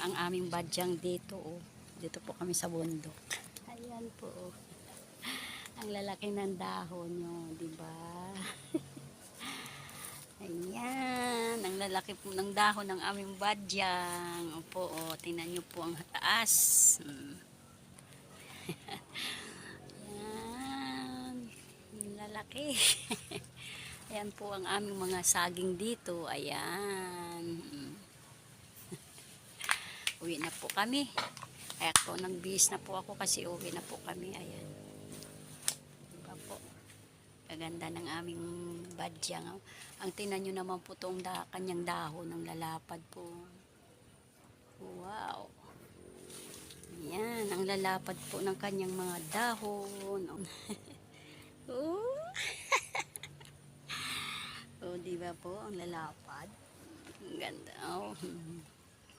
ang aming badyang dito. Oh. Dito po kami sa bundok. Ayan po. Oh. Ang lalaki ng dahon nyo, di ba? Ayan, ang lalaki po ng dahon ng aming badyang. Opo, oh, tingnan nyo po ang taas. Ayan, ang lalaki. Ayan po ang aming mga saging dito. Ayan. Uwi na po kami. Kaya po, nagbihis na po ako kasi uwi na po kami. Ayan. Diba po? Kaganda ng aming badyang. Ang tinan nyo naman po itong kanyang dahon ng lalapad po. Wow. Ayan, ang lalapad po ng kanyang mga dahon. Oh. Oh, diba po? Ang lalapad. Ang ganda. Oh.